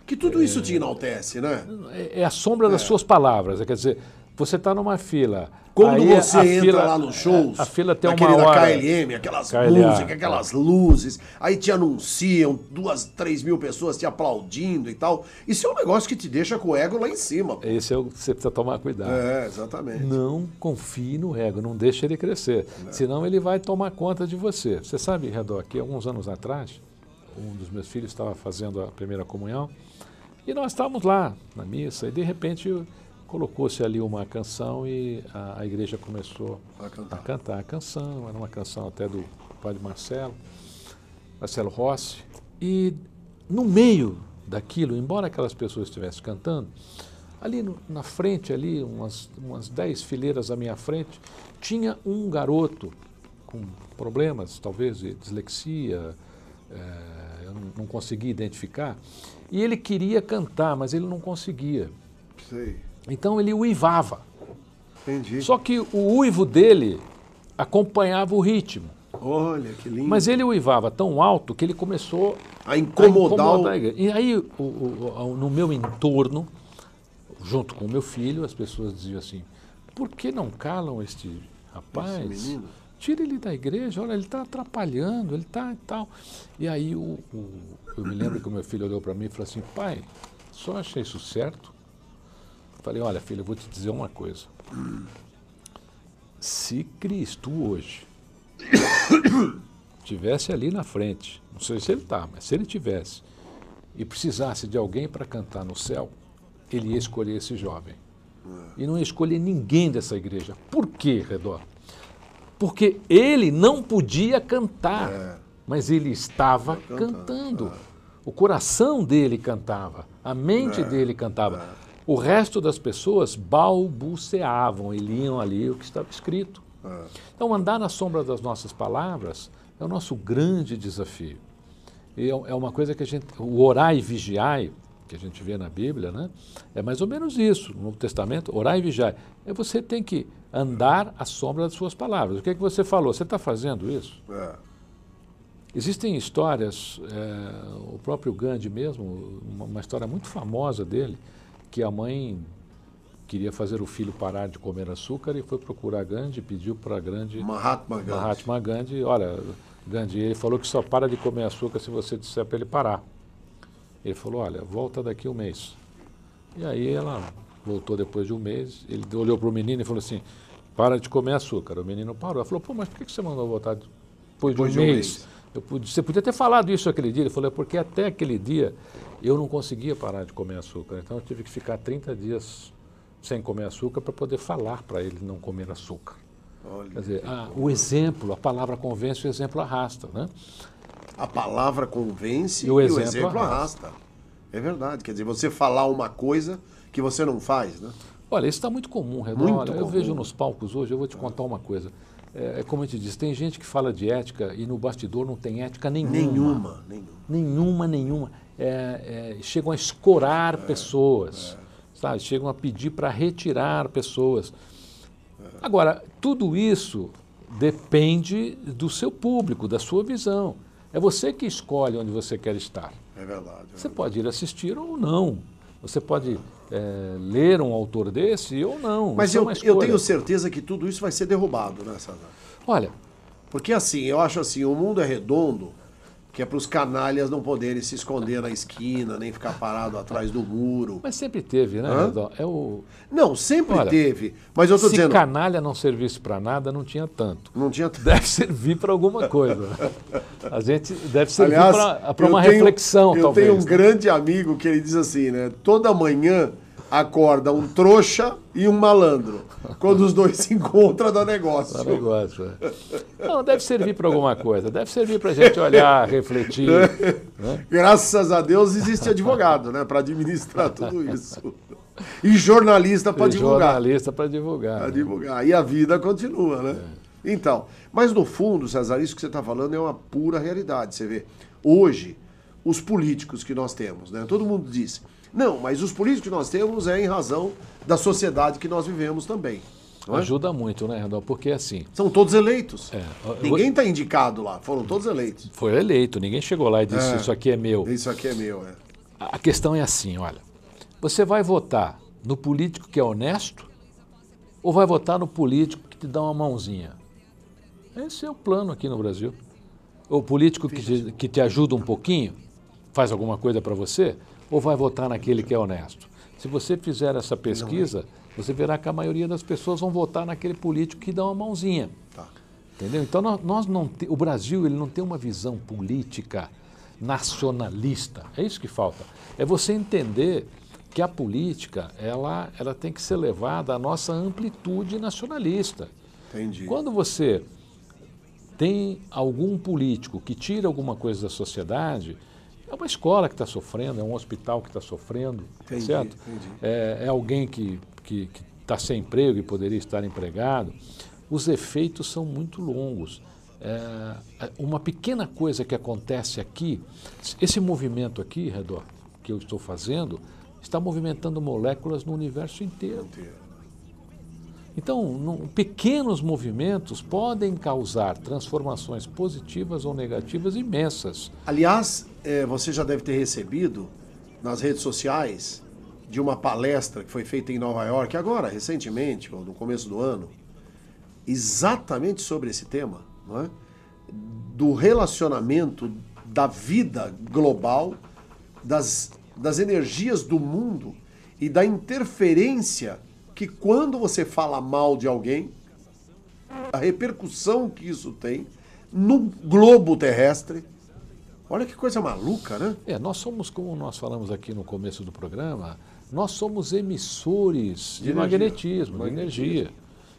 Que tudo isso te enaltece, né? É a sombra das suas palavras. Quer dizer, você está numa fila... Quando você entra lá nos shows, a fila tem uma hora... da KLM, aquelas músicas, aquelas luzes, aí te anunciam, 2, 3 mil pessoas te aplaudindo e tal. Isso é um negócio que te deixa com o ego lá em cima. Pô. Esse é o que você precisa tomar cuidado. Exatamente. Não confie no ego, não deixe ele crescer, senão ele vai tomar conta de você. Você sabe, Redó, que alguns anos atrás, um dos meus filhos estava fazendo a primeira comunhão, e nós estávamos lá na missa, e de repente... colocou-se ali uma canção e a igreja começou a cantar a canção. Era uma canção até do padre Marcelo Rossi. E no meio daquilo, embora aquelas pessoas estivessem cantando, ali na frente, ali umas 10 fileiras à minha frente, tinha um garoto com problemas, talvez de dislexia, eu não conseguia identificar, e ele queria cantar, mas ele não conseguia. Sei. Então ele uivava. Entendi. Só que o uivo dele acompanhava o ritmo. Olha, que lindo. Mas ele uivava tão alto que ele começou a incomodar a igreja. E aí, no meu entorno, junto com o meu filho, as pessoas diziam assim, por que não calam este rapaz? Esse menino? Tira ele da igreja, olha, ele está atrapalhando, ele está e tal. E aí eu me lembro que o meu filho olhou para mim e falou assim, pai, só achei isso certo? Falei, olha, filho, eu vou te dizer uma coisa. Se Cristo hoje tivesse ali na frente, não sei se ele está, mas se ele tivesse, e precisasse de alguém para cantar no céu, ele ia escolher esse jovem. E não ia escolher ninguém dessa igreja. Por quê, Redó? Porque ele não podia cantar, mas ele estava cantando. O coração dele cantava, a mente dele cantava. O resto das pessoas balbuciavam e liam ali o que estava escrito. Então, andar na sombra das nossas palavras é o nosso grande desafio. E é uma coisa que o orai e vigiai, que a gente vê na Bíblia, né? É mais ou menos isso, no Novo Testamento, orai e vigiai. Você tem que andar à sombra das suas palavras. O que é que você falou? Você está fazendo isso? Existem histórias, o próprio Gandhi mesmo, uma história muito famosa dele, que a mãe queria fazer o filho parar de comer açúcar e foi procurar Gandhi e pediu para Mahatma Gandhi, olha, Gandhi, ele falou que só para de comer açúcar se você disser para ele parar. Ele falou, olha, volta daqui 1 mês. E aí ela voltou depois de 1 mês, ele olhou para o menino e falou assim, para de comer açúcar. O menino parou. Ela falou, pô, mas por que você mandou voltar depois de um mês? Você podia ter falado isso aquele dia. Ele falou, é porque até aquele dia eu não conseguia parar de comer açúcar. Então eu tive que ficar 30 dias sem comer açúcar para poder falar para ele não comer açúcar. Olha. Quer dizer, o exemplo, a palavra convence, o exemplo arrasta, né? A palavra convence e o exemplo arrasta. É verdade. Quer dizer, você falar uma coisa que você não faz, né? Olha, isso está muito comum, Redó. Eu vejo nos palcos hoje, eu vou te contar uma coisa. Como eu te disse, tem gente que fala de ética e no bastidor não tem ética nenhuma. Nenhuma. Chegam a escorar pessoas, sabe? Chegam a pedir para retirar pessoas. Agora, tudo isso depende do seu público, da sua visão. É você que escolhe onde você quer estar. É verdade. Você pode ir assistir ou não. Você pode ler um autor desse ou não. Mas isso é uma escolha. eu tenho certeza que tudo isso vai ser derrubado, né, César? Olha, porque assim, eu acho assim, o mundo é redondo, que é para os canalhas não poderem se esconder na esquina, nem ficar parado atrás do muro. mas sempre teve, né, Hã? Redó? Não, sempre Olha, teve. Mas eu estou Se dizendo... canalha não servisse para nada, não tinha tanto. Não tinha... Deve servir para alguma coisa. A gente deve servir Aliás, para uma reflexão, eu talvez. tenho um né? grande amigo que ele diz assim, né? Toda manhã acorda um trouxa e um malandro. Quando os dois se encontram, dá negócio. Dá negócio, Não, deve servir para alguma coisa. Deve servir para a gente olhar, refletir. Né? Graças a Deus existe advogado, né? Para administrar tudo isso. E jornalista para divulgar. Jornalista para divulgar. Para né? divulgar. E a vida continua, né? Então, mas no fundo, César, isso que você está falando é uma pura realidade. Você vê, hoje, os políticos que nós temos, né? Todo mundo diz, não, mas os políticos que nós temos é em razão da sociedade que nós vivemos também. Não é? Ajuda muito, né, Randall? Porque assim... São todos eleitos. É, Ninguém está indicado lá, foram todos eleitos. Foi eleito, ninguém chegou lá e disse isso aqui é meu. Isso aqui é meu, é. A questão é assim, olha, você vai votar no político que é honesto ou vai votar no político que te dá uma mãozinha? Esse é o plano aqui no Brasil. O político que te ajuda um pouquinho, faz alguma coisa para você, ou vai votar naquele que é honesto? Se você fizer essa pesquisa, você verá que a maioria das pessoas vão votar naquele político que dá uma mãozinha. Tá. Entendeu? Então, o Brasil ele não tem uma visão política nacionalista. É isso que falta. É você entender que a política ela tem que ser levada à nossa amplitude nacionalista. Entendi. Quando você tem algum político que tira alguma coisa da sociedade, é uma escola que está sofrendo, é um hospital que está sofrendo, Entendi, certo? entendi. É alguém que está sem emprego e poderia estar empregado. Os efeitos são muito longos. Uma pequena coisa que acontece aqui, esse movimento aqui, Redó, que eu estou fazendo, está movimentando moléculas no universo inteiro. Então, pequenos movimentos podem causar transformações positivas ou negativas imensas. Aliás, você já deve ter recebido nas redes sociais de uma palestra que foi feita em Nova York, agora, recentemente, ou no começo do ano, exatamente sobre esse tema, não é? Do relacionamento da vida global, das energias do mundo e da interferência que quando você fala mal de alguém, a repercussão que isso tem no globo terrestre. Olha que coisa maluca, né? Nós somos, como nós falamos aqui no começo do programa, nós somos emissores de magnetismo, de energia.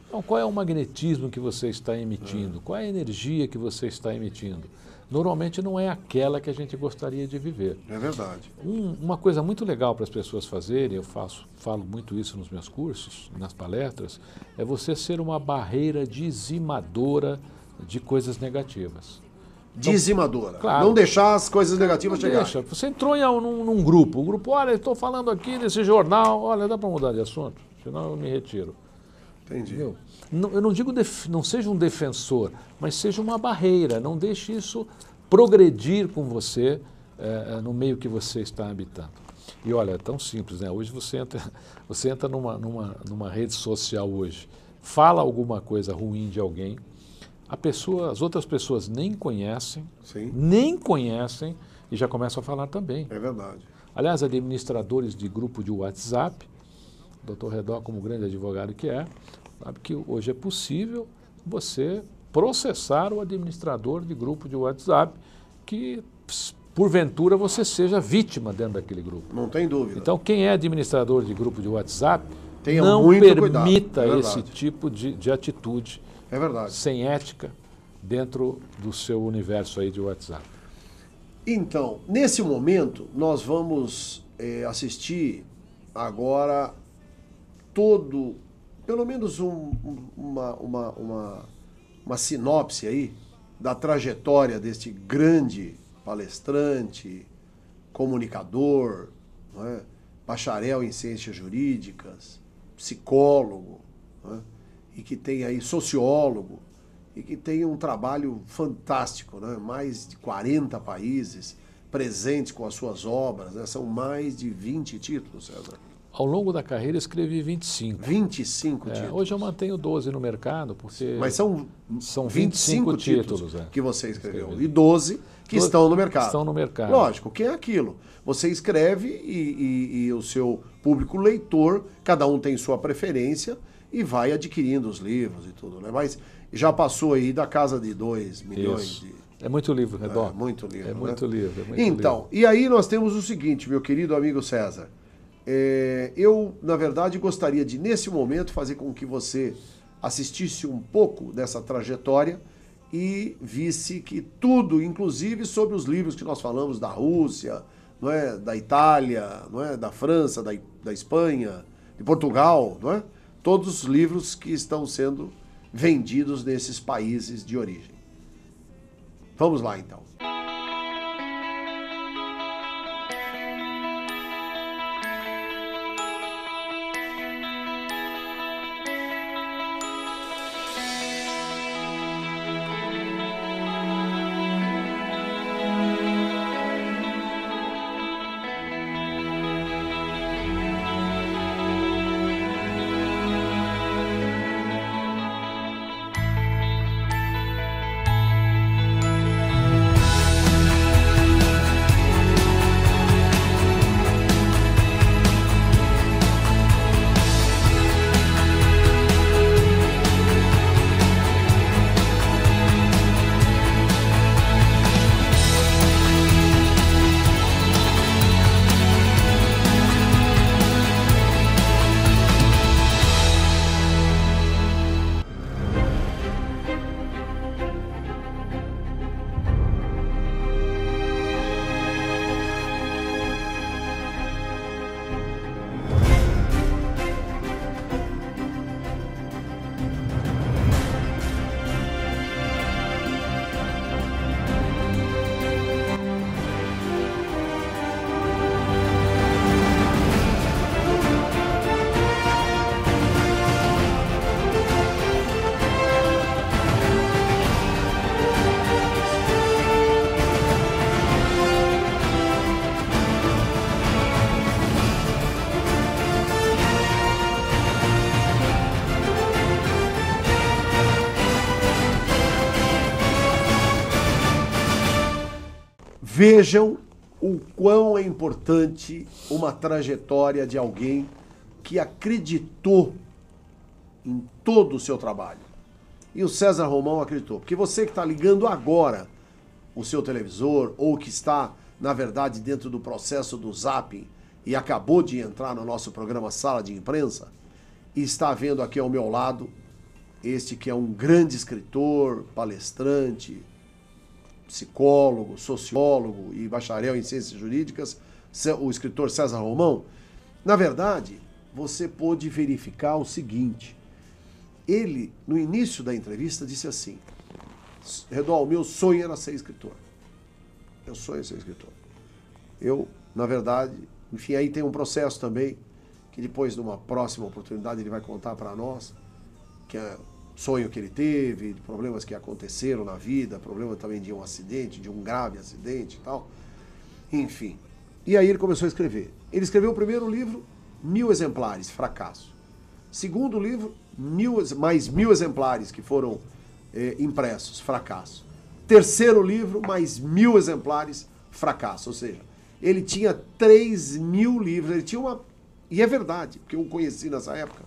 Então, qual é o magnetismo que você está emitindo? Qual é a energia que você está emitindo? Normalmente não é aquela que a gente gostaria de viver. É verdade. Uma coisa muito legal para as pessoas fazerem, eu falo muito isso nos meus cursos, nas palestras, é você ser uma barreira dizimadora de coisas negativas. Então, dizimadora. Claro. Não deixar as coisas negativas chegarem. Deixa. Você entrou num grupo. O grupo, olha, eu estou falando aqui desse jornal, olha, dá para mudar de assunto, senão eu me retiro. Entendi. Entendeu? Eu não digo, não seja um defensor, mas seja uma barreira. Não deixe isso progredir com você no meio que você está habitando. E olha, é tão simples, né? Hoje você entra numa rede social hoje, fala alguma coisa ruim de alguém, as outras pessoas nem conhecem e já começam a falar também. É verdade. Aliás, administradores de grupo de WhatsApp, o Dr. Redó, como grande advogado que é, sabe que hoje é possível você processar o administrador de grupo de WhatsApp que, porventura, você seja vítima dentro daquele grupo. Não tem dúvida. Então, quem é administrador de grupo de WhatsApp, tenha não muito permita cuidado. esse tipo de atitude É verdade. sem ética dentro do seu universo aí de WhatsApp. Então, nesse momento, nós vamos assistir agora pelo menos uma sinopse aí da trajetória deste grande palestrante, comunicador, não é? Bacharel em ciências jurídicas, psicólogo, não é? E que tem aí sociólogo, e que tem um trabalho fantástico, né? Mais de 40 países presentes com as suas obras, né? São mais de 20 títulos, César. Ao longo da carreira escrevi 25. 25 títulos. Hoje eu mantenho 12 no mercado, porque Mas são 25 títulos que você escreveu. E 12 que estão no mercado. Estão no mercado. Lógico, que é aquilo. Você escreve e o seu público leitor, cada um tem sua preferência e vai adquirindo os livros e tudo, né? Mas já passou aí da casa de 2 milhões de... É muito livro, Redondo. Muito livro. É muito livro. Então, e aí nós temos o seguinte, meu querido amigo César. Eu, na verdade, gostaria de, nesse momento, fazer com que você assistisse um pouco dessa trajetória e visse que tudo, inclusive sobre os livros que nós falamos da Rússia, não é, da Itália, não é, da França, da Espanha, de Portugal, não é? Todos os livros que estão sendo vendidos nesses países de origem. Vamos lá, então. Vejam o quão é importante uma trajetória de alguém que acreditou em todo o seu trabalho. E o César Romão acreditou. Porque você que está ligando agora o seu televisor, ou que está, na verdade, dentro do processo do zapping e acabou de entrar no nosso programa Sala de Imprensa, e está vendo aqui ao meu lado este que é um grande escritor, palestrante, psicólogo, sociólogo e bacharel em ciências jurídicas, o escritor César Romão. Na verdade, você pôde verificar o seguinte: ele, no início da entrevista, disse assim: Redol, meu sonho era ser escritor. Meu sonho é ser escritor. Eu, na verdade, enfim, aí tem um processo também, que depois, numa próxima oportunidade, ele vai contar para nós, que é sonho que ele teve, de problemas que aconteceram na vida, problema também de um acidente, de um grave acidente e tal. Enfim. E aí ele começou a escrever. Ele escreveu o primeiro livro, 1000 exemplares, fracasso. Segundo livro, mais 1000 exemplares que foram impressos, fracasso. Terceiro livro, mais 1000 exemplares, fracasso. Ou seja, ele tinha 3000 livros, ele tinha uma... E é verdade, porque eu o conheci nessa época.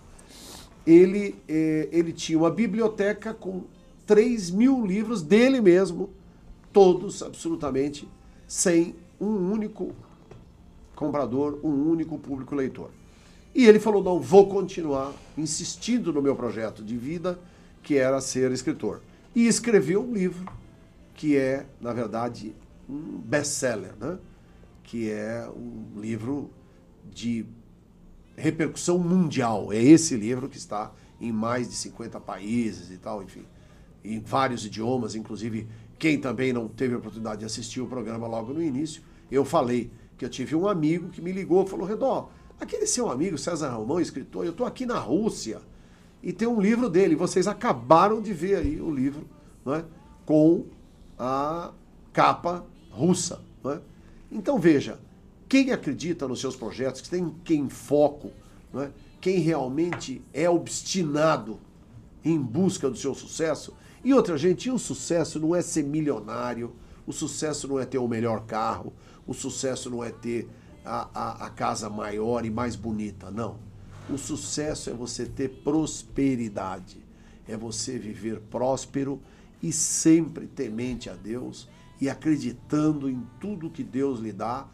Ele tinha uma biblioteca com 3000 livros dele mesmo, todos absolutamente sem um único comprador, um único público leitor. E ele falou: não, vou continuar insistindo no meu projeto de vida, que era ser escritor. E escreveu um livro que é, na verdade, um best-seller, né? Que é um livro de repercussão mundial. É esse livro que está em mais de 50 países e tal, enfim, em vários idiomas, inclusive quem também não teve a oportunidade de assistir o programa logo no início, eu falei que eu tive um amigo que me ligou e falou: Redó, aquele seu amigo César Romão, escritor, eu estou aqui na Rússia e tem um livro dele, vocês acabaram de ver aí o livro não é? Com a capa russa. Não é? Então veja, quem acredita nos seus projetos, quem foco, não é? Quem realmente é obstinado em busca do seu sucesso. E outra, gente, o sucesso não é ser milionário, o sucesso não é ter o melhor carro, o sucesso não é ter a casa maior e mais bonita, não. O sucesso é você ter prosperidade, é você viver próspero e sempre temente a Deus e acreditando em tudo que Deus lhe dá,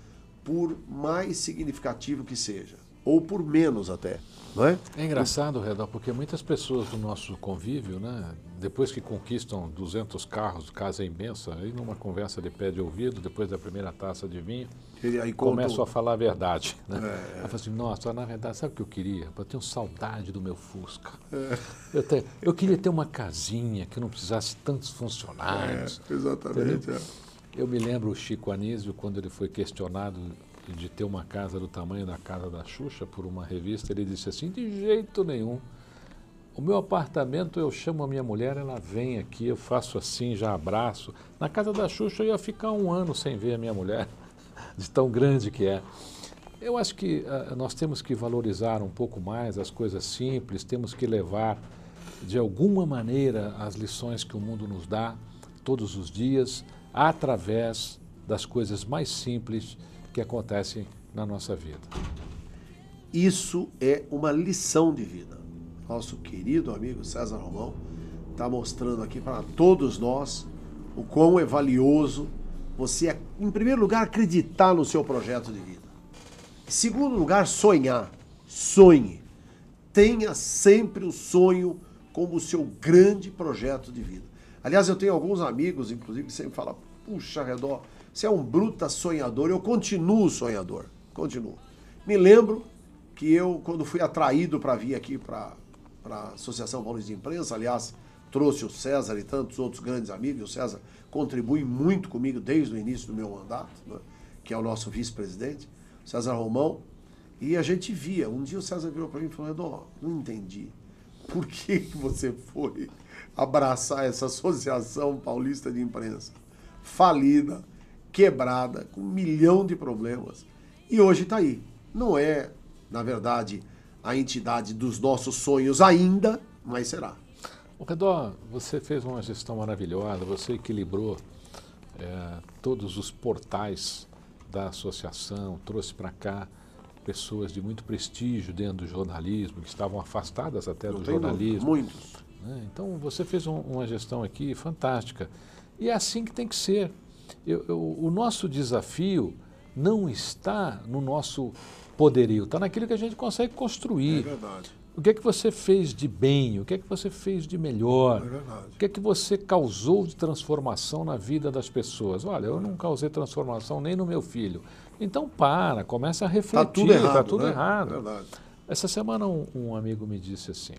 por mais significativo que seja, ou por menos até. Não é? É engraçado, Redó, porque muitas pessoas do nosso convívio, né, depois que conquistam 200 carros, casa imensa, aí numa conversa de pé de ouvido, depois da primeira taça de vinho, aí começam a falar a verdade. Né? Aí fala assim, nossa, na verdade, sabe o que eu queria? Eu tenho saudade do meu Fusca. Eu queria ter uma casinha que não precisasse tantos funcionários. Exatamente. Eu me lembro o Chico Anísio, quando ele foi questionado de ter uma casa do tamanho da casa da Xuxa por uma revista, ele disse assim, de jeito nenhum. O meu apartamento, eu chamo a minha mulher, ela vem aqui, eu faço assim, já abraço. Na casa da Xuxa eu ia ficar 1 ano sem ver a minha mulher, de tão grande que é. Eu acho que nós temos que valorizar um pouco mais as coisas simples, temos que levar, de alguma maneira, as lições que o mundo nos dá todos os dias, através das coisas mais simples que acontecem na nossa vida. Isso é uma lição de vida. Nosso querido amigo César Romão está mostrando aqui para todos nós o quão é valioso você, em primeiro lugar, acreditar no seu projeto de vida. Em segundo lugar, sonhar. Sonhe. Tenha sempre o sonho como o seu grande projeto de vida. Aliás, eu tenho alguns amigos, inclusive, que sempre falam, puxa, Redó, você é um bruta sonhador. Eu continuo sonhador. Continuo. Me lembro que eu, quando fui atraído para vir aqui para a Associação Paulista de Imprensa, aliás, trouxe o César e tantos outros grandes amigos. O César contribui muito comigo desde o início do meu mandato, né, que é o nosso vice-presidente, César Romão. E a gente via. Um dia o César virou para mim e falou, Redó, não entendi. Por que você foi abraçar essa Associação Paulista de Imprensa? Falida, quebrada, com 1 milhão de problemas. E hoje está aí. Não é, na verdade, a entidade dos nossos sonhos ainda, mas será. Redó, você fez uma gestão maravilhosa, você equilibrou todos os portais da associação, trouxe para cá pessoas de muito prestígio dentro do jornalismo, que estavam afastadas até do jornalismo. Muitos. Então, você fez uma gestão aqui fantástica. E é assim que tem que ser. O nosso desafio não está no nosso poderio, está naquilo que a gente consegue construir. É verdade. O que é que você fez de bem? O que é que você fez de melhor? É verdade. O que é que você causou de transformação na vida das pessoas? Olha, eu não causei transformação nem no meu filho. Então começa a refletir. Está tudo errado. Tá tudo né? errado. É verdade. Essa semana um amigo me disse assim,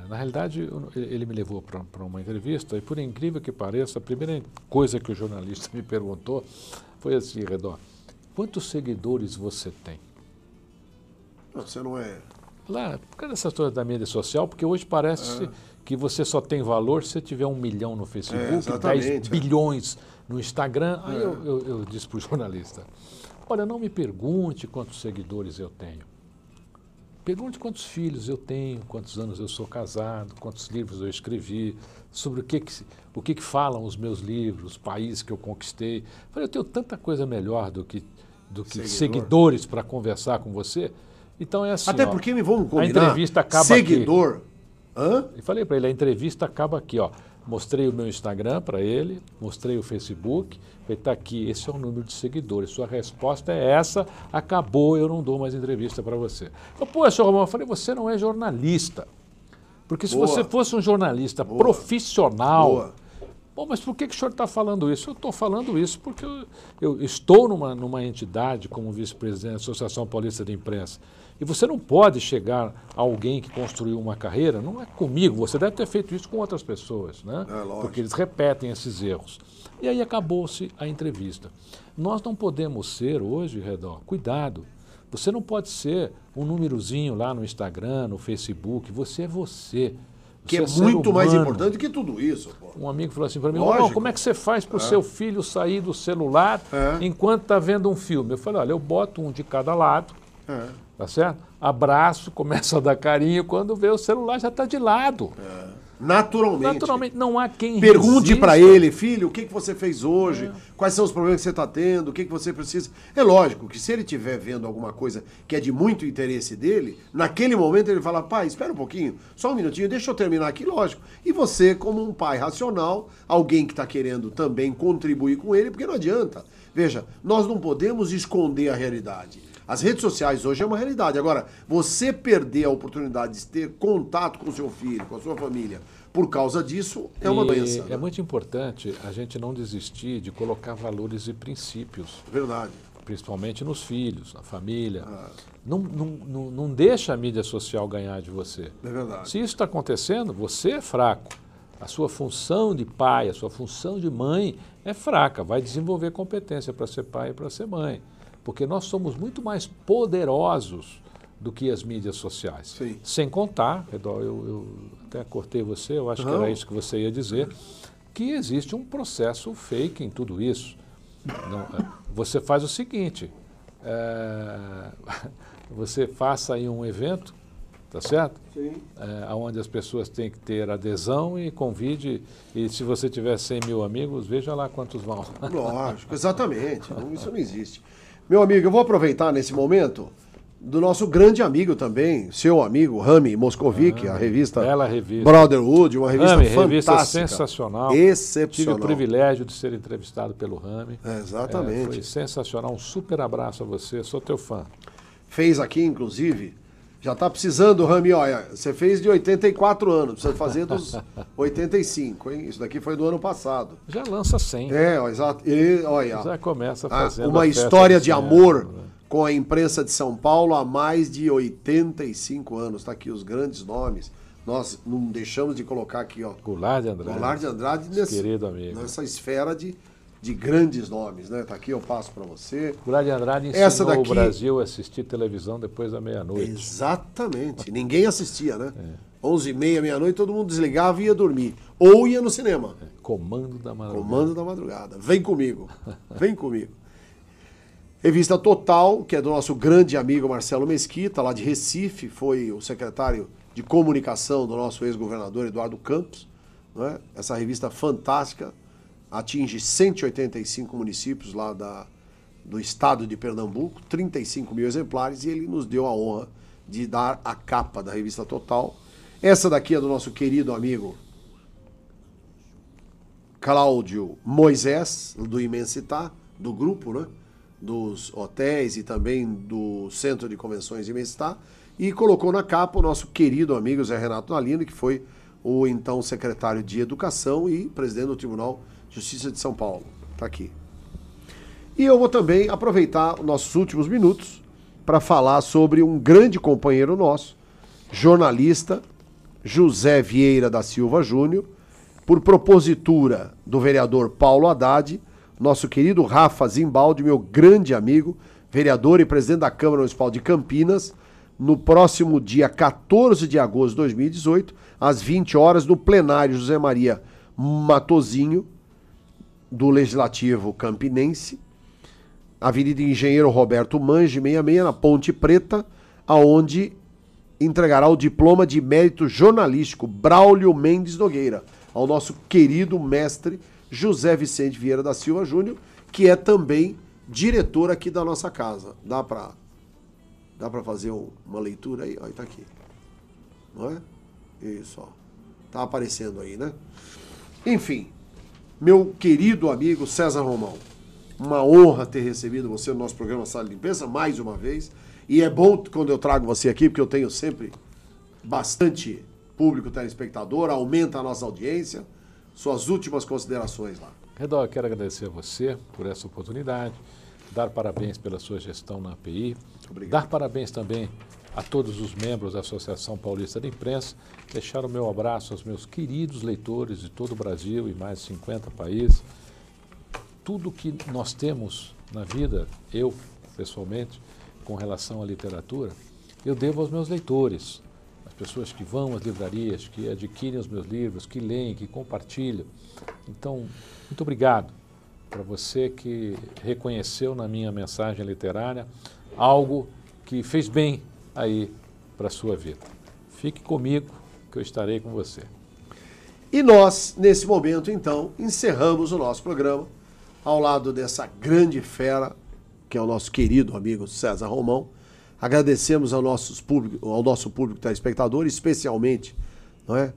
na realidade ele me levou para uma entrevista e, por incrível que pareça, a primeira coisa que o jornalista me perguntou foi assim, Redó, quantos seguidores você tem? Você não é... Lá, por causa dessas coisas da mídia social, porque hoje parece que você só tem valor se você tiver 1 milhão no Facebook, 10 bilhões no Instagram. Aí eu disse para o jornalista, olha, não me pergunte quantos seguidores eu tenho. Pergunte quantos filhos eu tenho, quantos anos eu sou casado, quantos livros eu escrevi, sobre o que falam os meus livros, os países que eu conquistei. Falei, eu tenho tanta coisa melhor do que seguidores para conversar com você. Então é assim, até porque me vão combinar, a entrevista acaba seguidor. aqui. Hã? E falei para ele, a entrevista acaba aqui, ó. Mostrei o meu Instagram para ele, mostrei o Facebook, falei, está aqui, esse é o número de seguidores, sua resposta é essa, acabou, eu não dou mais entrevista para você. Falei, pô, senhor Romão, eu falei, você não é jornalista, porque se você fosse um jornalista profissional, bom, mas por que o senhor está falando isso? Eu estou falando isso porque eu estou numa entidade como vice-presidente da Associação Paulista de Imprensa. E você não pode chegar a alguém que construiu uma carreira, não é comigo, você deve ter feito isso com outras pessoas, né? Porque eles repetem esses erros. E aí acabou-se a entrevista. Nós não podemos ser hoje, Redó, cuidado, você não pode ser um númerozinho lá no Instagram, no Facebook, você é você. Que é muito mais importante que tudo isso. Pô. Um amigo falou assim para mim, Lógico. como é que você faz para o seu filho sair do celular enquanto está vendo um filme? Eu falei, olha, eu boto um de cada lado, tá certo? Abraço, começa a dar carinho, quando vê o celular já está de lado. Naturalmente. Não há quem Pergunte para ele, filho, o que você fez hoje? Quais são os problemas que você está tendo? O que você precisa? É lógico que se ele estiver vendo alguma coisa que é de muito interesse dele, naquele momento ele fala, pai, espera um pouquinho, só um minutinho, deixa eu terminar aqui, lógico. E você, como um pai racional, alguém que está querendo também contribuir com ele, porque não adianta. Veja, nós não podemos esconder a realidade. As redes sociais hoje é uma realidade. Agora, você perder a oportunidade de ter contato com o seu filho, com a sua família, por causa disso, é uma doença. É muito importante a gente não desistir de colocar valores e princípios. Verdade. Principalmente nos filhos, na família. Não deixa a mídia social ganhar de você. É verdade. Se isso está acontecendo, você é fraco. A sua função de pai, a sua função de mãe é fraca. Vai desenvolver competência para ser pai e para ser mãe. Porque nós somos muito mais poderosos do que as mídias sociais. Sim. Sem contar, eu até cortei você, eu acho que era isso que você ia dizer, que existe um processo fake em tudo isso. Você faz o seguinte, você faça aí um evento, tá certo? Sim. Onde as pessoas têm que ter adesão e convide, e se você tiver 100 mil amigos, veja lá quantos vão. Lógico, exatamente, isso não existe. Meu amigo, eu vou aproveitar nesse momento do nosso grande amigo também, seu amigo Rami Moscovici, a revista Brotherhood, uma revista fantástica. Revista sensacional. Excepcional. Tive o privilégio de ser entrevistado pelo Rami. Exatamente. Foi sensacional, um super abraço a você, sou teu fã. Fez aqui, inclusive, já está precisando, Rami, olha, você fez de 84 anos, precisa fazer dos 85, hein? Isso daqui foi do ano passado. Já lança 100. Exato. Olha, já começa fazendo uma história de amor com a imprensa de São Paulo há mais de 85 anos. Está aqui os grandes nomes. Nós não deixamos de colocar aqui, ó. Goulart de Andrade. Goulart de Andrade Querido amigo. Nessa esfera de grandes nomes, né? Tá aqui, eu passo para você. Goulart de Andrade ensinou o Brasil a assistir televisão depois da meia-noite. Exatamente. Ninguém assistia, né? 11h30, meia-noite, todo mundo desligava e ia dormir. Ou ia no cinema. Comando da Madrugada. Comando da Madrugada. Vem comigo. Vem comigo. Revista Total, que é do nosso grande amigo Marcelo Mesquita, lá de Recife, foi o secretário de comunicação do nosso ex-governador Eduardo Campos. Não é? Essa revista fantástica atinge 185 municípios lá do estado de Pernambuco, 35 mil exemplares, e ele nos deu a honra de dar a capa da Revista Total. Essa daqui é do nosso querido amigo Cláudio Moisés, do Imensitar, do grupo, né? Dos hotéis e também do Centro de Convenções de Imensitar, e colocou na capa o nosso querido amigo Zé Renato Nalino, que foi o então secretário de Educação e presidente do Tribunal de Justiça de São Paulo. Está aqui. E eu vou também aproveitar os nossos últimos minutos para falar sobre um grande companheiro nosso, jornalista José Vieira da Silva Júnior, por propositura do vereador Paulo Haddad, nosso querido Rafa Zimbaldi, meu grande amigo, vereador e presidente da Câmara Municipal de Campinas, no próximo dia 14 de agosto de 2018, às 20 horas, no plenário José Maria Matozinho, do Legislativo Campinense, Avenida Engenheiro Roberto Mange, 66, na Ponte Preta, aonde entregará o diploma de mérito jornalístico Braulio Mendes Nogueira, ao nosso querido mestre José Vicente Vieira da Silva Júnior, que é também diretor aqui da nossa casa. Dá pra fazer uma leitura aí? Olha, tá aqui. Não é? Isso, ó. Tá aparecendo aí, né? Enfim, meu querido amigo César Romão, uma honra ter recebido você no nosso programa Sala de Limpeza, mais uma vez. E é bom quando eu trago você aqui, porque eu tenho sempre bastante público telespectador, aumenta a nossa audiência. Suas últimas considerações lá. Redó, eu quero agradecer a você por essa oportunidade, dar parabéns pela sua gestão na API, dar parabéns também a todos os membros da Associação Paulista de Imprensa, deixar o meu abraço aos meus queridos leitores de todo o Brasil e mais de 50 países. Tudo que nós temos na vida, eu pessoalmente, com relação à literatura, eu devo aos meus leitores, as pessoas que vão às livrarias, que adquirem os meus livros, que leem, que compartilham. Então, muito obrigado para você que reconheceu na minha mensagem literária algo que fez bem aí para a sua vida. Fique comigo, que eu estarei com você. E nós, nesse momento, então, encerramos o nosso programa ao lado dessa grande fera, que é o nosso querido amigo César Romão. Agradecemos ao nosso público telespectador, especialmente, não é,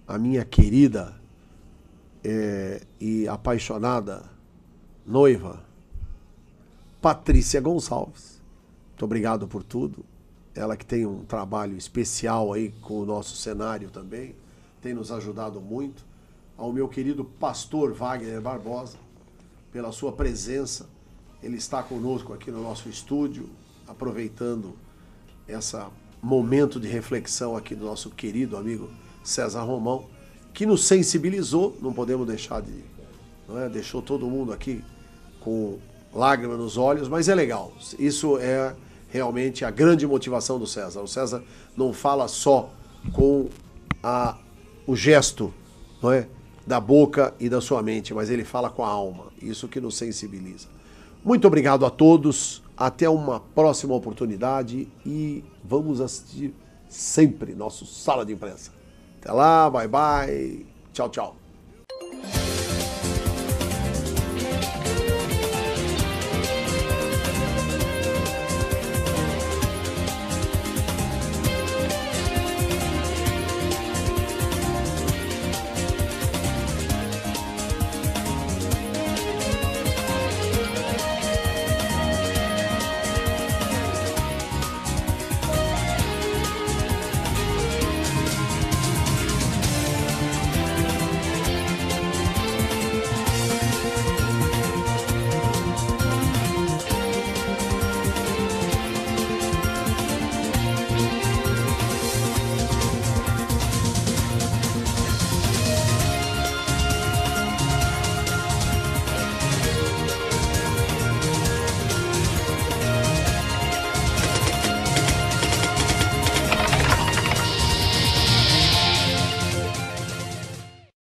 a minha querida e apaixonada noiva, Patrícia Gonçalves. Muito obrigado por tudo. Ela que tem um trabalho especial aí com o nosso cenário também, tem nos ajudado muito. Ao meu querido pastor Wagner Barbosa, pela sua presença. Ele está conosco aqui no nosso estúdio, aproveitando esse momento de reflexão aqui do nosso querido amigo César Romão, que nos sensibilizou, não podemos deixar de... não é? Deixou todo mundo aqui com lágrimas nos olhos, mas é legal. Isso é realmente a grande motivação do César. O César não fala só com o gesto, não é, da boca e da sua mente, mas ele fala com a alma. Isso que nos sensibiliza. Muito obrigado a todos. Até uma próxima oportunidade e vamos assistir sempre nosso Sala de Imprensa. Até lá, bye bye. Tchau, tchau.